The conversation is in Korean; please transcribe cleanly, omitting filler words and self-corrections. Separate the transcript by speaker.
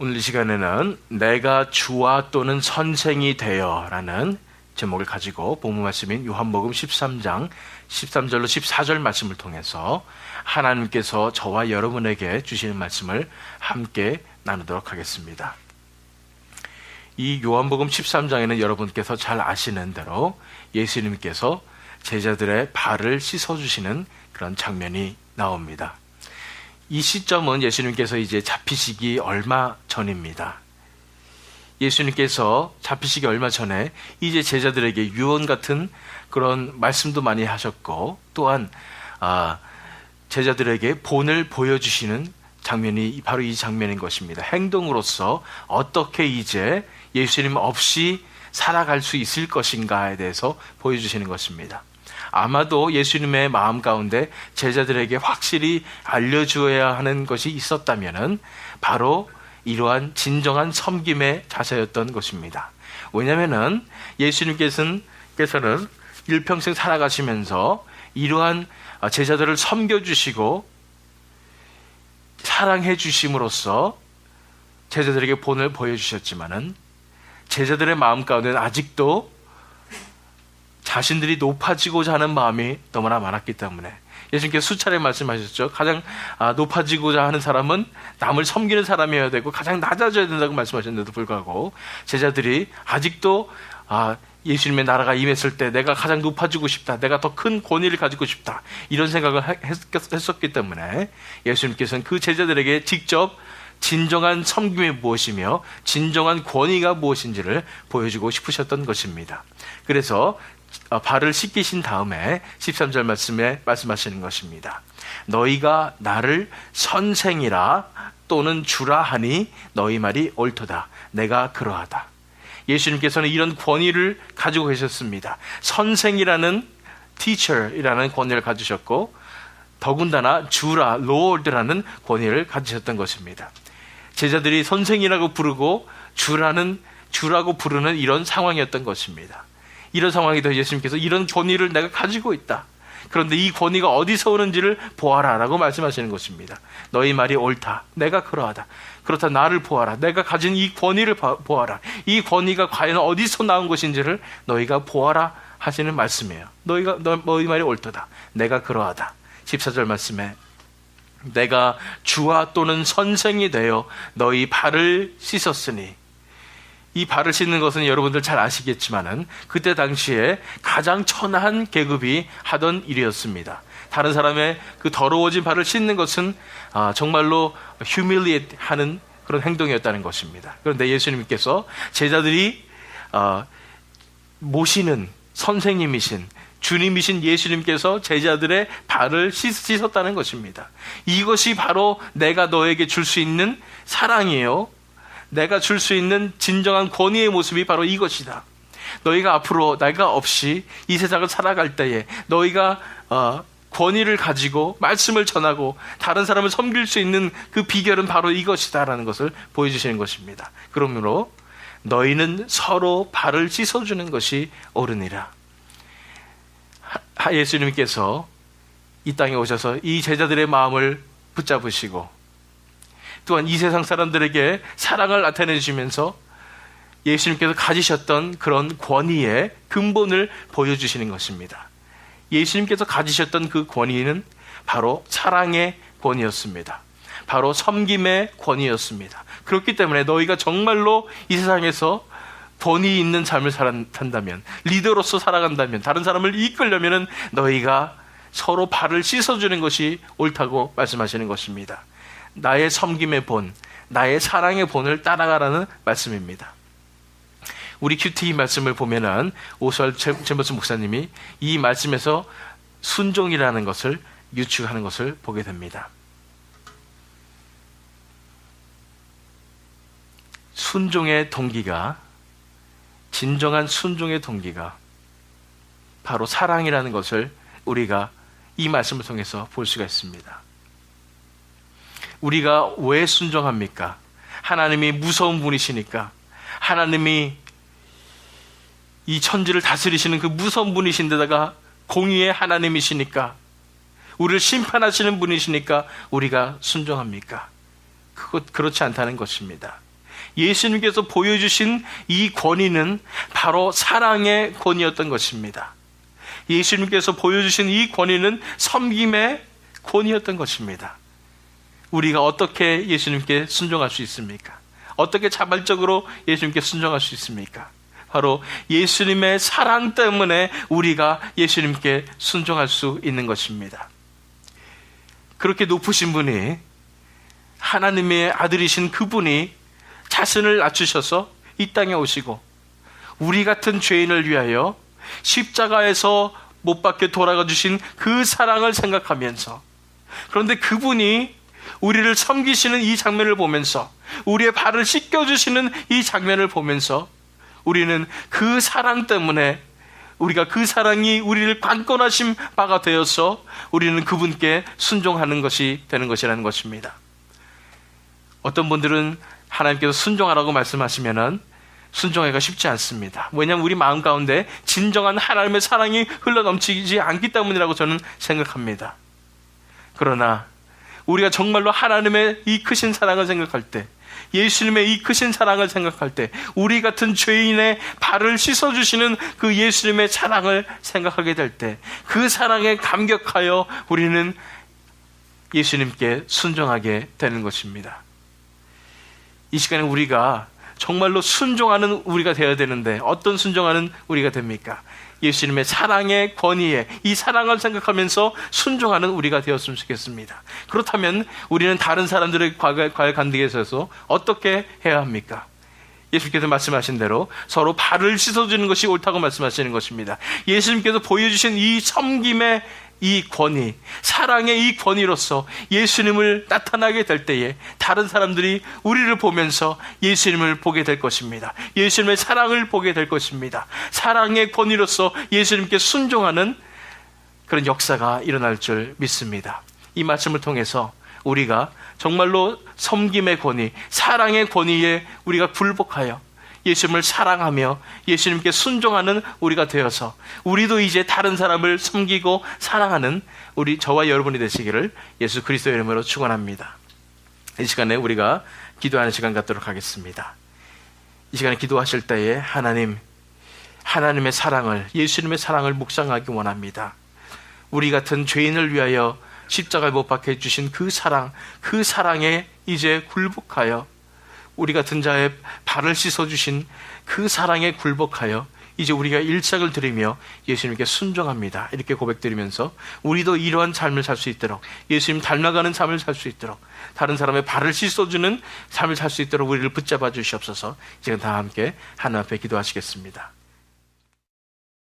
Speaker 1: 오늘 이 시간에는 내가 주와 또는 선생이 되어 라는 제목을 가지고 본문 말씀인 요한복음 13장 13절로 14절 말씀을 통해서 하나님께서 저와 여러분에게 주시는 말씀을 함께 나누도록 하겠습니다. 이 요한복음 13장에는 여러분께서 잘 아시는 대로 예수님께서 제자들의 발을 씻어주시는 그런 장면이 나옵니다. 이 시점은 예수님께서 이제 잡히시기 얼마 전입니다. 예수님께서 잡히시기 얼마 전에 이제 제자들에게 유언 같은 그런 말씀도 많이 하셨고, 또한 제자들에게 본을 보여주시는 장면이 바로 이 장면인 것입니다. 행동으로서 어떻게 이제 예수님 없이 살아갈 수 있을 것인가에 대해서 보여주시는 것입니다. 아마도 예수님의 마음 가운데 제자들에게 확실히 알려주어야 하는 것이 있었다면 바로 이러한 진정한 섬김의 자세였던 것입니다. 왜냐하면 예수님께서는 일평생 살아가시면서 이러한 제자들을 섬겨주시고 사랑해 주심으로써 제자들에게 본을 보여주셨지만은 제자들의 마음 가운데는 아직도 자신들이 높아지고자 하는 마음이 너무나 많았기 때문에 예수님께서 수차례 말씀하셨죠. 가장 높아지고자 하는 사람은 남을 섬기는 사람이어야 되고 가장 낮아져야 된다고 말씀하셨는데도 불구하고 제자들이 아직도 예수님의 나라가 임했을 때 내가 가장 높아지고 싶다, 내가 더 큰 권위를 가지고 싶다, 이런 생각을 했었기 때문에 예수님께서는 그 제자들에게 직접 진정한 섬김이 무엇이며 진정한 권위가 무엇인지를 보여주고 싶으셨던 것입니다. 그래서 발을 씻기신 다음에 13절 말씀에 말씀하시는 것입니다. 너희가 나를 선생이라 또는 주라 하니 너희 말이 옳도다. 내가 그러하다. 예수님께서는 이런 권위를 가지고 계셨습니다. 선생이라는 teacher이라는 권위를 가지셨고, 더군다나 주라, Lord라는 권위를 가지셨던 것입니다. 제자들이 선생이라고 부르고 주라고 부르는 이런 상황이었던 것입니다. 이런 상황에도 예수님께서 이런 권위를 내가 가지고 있다. 그런데 이 권위가 어디서 오는지를 보아라 라고 말씀하시는 것입니다. 너희 말이 옳다. 내가 그러하다. 그렇다 나를 보아라. 내가 가진 이 권위를 보아라. 이 권위가 과연 어디서 나온 것인지를 너희가 보아라 하시는 말씀이에요. 너희 말이 옳도다. 내가 그러하다. 14절 말씀에 내가 주와 또는 선생이 되어 너희 발을 씻었으니, 이 발을 씻는 것은 여러분들 잘 아시겠지만은 그때 당시에 가장 천한 계급이 하던 일이었습니다. 다른 사람의 그 더러워진 발을 씻는 것은 정말로 humiliate 하는 그런 행동이었다는 것입니다. 그런데 예수님께서 제자들이 모시는 선생님이신 주님이신 예수님께서 제자들의 발을 씻었다는 것입니다. 이것이 바로 내가 너에게 줄 수 있는 사랑이에요. 내가 줄 수 있는 진정한 권위의 모습이 바로 이것이다. 너희가 앞으로 내가 없이 이 세상을 살아갈 때에 너희가 권위를 가지고 말씀을 전하고 다른 사람을 섬길 수 있는 그 비결은 바로 이것이다라는 것을 보여주시는 것입니다. 그러므로 너희는 서로 발을 씻어주는 것이 옳으니라. 예수님께서 이 땅에 오셔서 이 제자들의 마음을 붙잡으시고 또한 이 세상 사람들에게 사랑을 나타내 주시면서 예수님께서 가지셨던 그런 권위의 근본을 보여주시는 것입니다. 예수님께서 가지셨던 그 권위는 바로 사랑의 권위였습니다. 바로 섬김의 권위였습니다. 그렇기 때문에 너희가 정말로 이 세상에서 권위 있는 삶을 산다면, 리더로서 살아간다면, 다른 사람을 이끌려면 너희가 서로 발을 씻어주는 것이 옳다고 말씀하시는 것입니다. 나의 섬김의 본, 나의 사랑의 본을 따라가라는 말씀입니다. 우리 QT 말씀을 보면은 오스왈드 챔버스 목사님이 이 말씀에서 순종이라는 것을 유추하는 것을 보게 됩니다. 순종의 동기가, 진정한 순종의 동기가 바로 사랑이라는 것을 우리가 이 말씀을 통해서 볼 수가 있습니다. 우리가 왜 순종합니까? 하나님이 무서운 분이시니까, 하나님이 이 천지를 다스리시는 그 무서운 분이신데다가 공의의 하나님이시니까, 우리를 심판하시는 분이시니까 우리가 순종합니까? 그렇지 않다는 것입니다. 예수님께서 보여주신 이 권위는 바로 사랑의 권위였던 것입니다. 예수님께서 보여주신 이 권위는 섬김의 권위였던 것입니다. 우리가 어떻게 예수님께 순종할 수 있습니까? 어떻게 자발적으로 예수님께 순종할 수 있습니까? 바로 예수님의 사랑 때문에 우리가 예수님께 순종할 수 있는 것입니다. 그렇게 높으신 분이, 하나님의 아들이신 그분이 자신을 낮추셔서 이 땅에 오시고 우리 같은 죄인을 위하여 십자가에서 못 박혀 돌아가 주신 그 사랑을 생각하면서, 그런데 그분이 우리를 섬기시는 이 장면을 보면서, 우리의 발을 씻겨주시는 이 장면을 보면서 우리는 그 사랑 때문에, 우리가 그 사랑이 우리를 관건하신 바가 되어서 우리는 그분께 순종하는 것이 되는 것이라는 것입니다. 어떤 분들은 하나님께서 순종하라고 말씀하시면은 순종하기가 쉽지 않습니다. 왜냐하면 우리 마음 가운데 진정한 하나님의 사랑이 흘러넘치지 않기 때문이라고 저는 생각합니다. 그러나 우리가 정말로 하나님의 이 크신 사랑을 생각할 때, 예수님의 이 크신 사랑을 생각할 때, 우리 같은 죄인의 발을 씻어주시는 그 예수님의 사랑을 생각하게 될 때, 그 사랑에 감격하여 우리는 예수님께 순종하게 되는 것입니다. 이 시간에 우리가 정말로 순종하는 우리가 되어야 되는데 어떤 순종하는 우리가 됩니까? 예수님의 사랑의 권위에, 이 사랑을 생각하면서 순종하는 우리가 되었으면 좋겠습니다. 그렇다면 우리는 다른 사람들의 과거에 간득에 있어서 어떻게 해야 합니까? 예수님께서 말씀하신 대로 서로 발을 씻어주는 것이 옳다고 말씀하시는 것입니다. 예수님께서 보여주신 이 섬김의 이 권위, 사랑의 이 권위로서 예수님을 나타나게 될 때에 다른 사람들이 우리를 보면서 예수님을 보게 될 것입니다. 예수님의 사랑을 보게 될 것입니다. 사랑의 권위로서 예수님께 순종하는 그런 역사가 일어날 줄 믿습니다. 이 말씀을 통해서 우리가 정말로 섬김의 권위, 사랑의 권위에 우리가 굴복하여 예수님을 사랑하며 예수님께 순종하는 우리가 되어서 우리도 이제 다른 사람을 섬기고 사랑하는 저와 여러분이 되시기를 예수 그리스도의 이름으로 축원합니다. 이 시간에 우리가 기도하는 시간 갖도록 하겠습니다. 이 시간에 기도하실 때에 하나님의 사랑을, 예수님의 사랑을 묵상하기 원합니다. 우리 같은 죄인을 위하여 십자가에 못 박혀 주신 그 사랑에 이제 굴복하여, 우리 같은 자의 발을 씻어주신 그 사랑에 굴복하여 이제 우리가 일작을 드리며 예수님께 순종합니다. 이렇게 고백드리면서 우리도 이러한 삶을 살 수 있도록, 예수님 닮아가는 삶을 살 수 있도록, 다른 사람의 발을 씻어주는 삶을 살 수 있도록 우리를 붙잡아 주시옵소서. 지금 다 함께 하나님 앞에 기도하시겠습니다.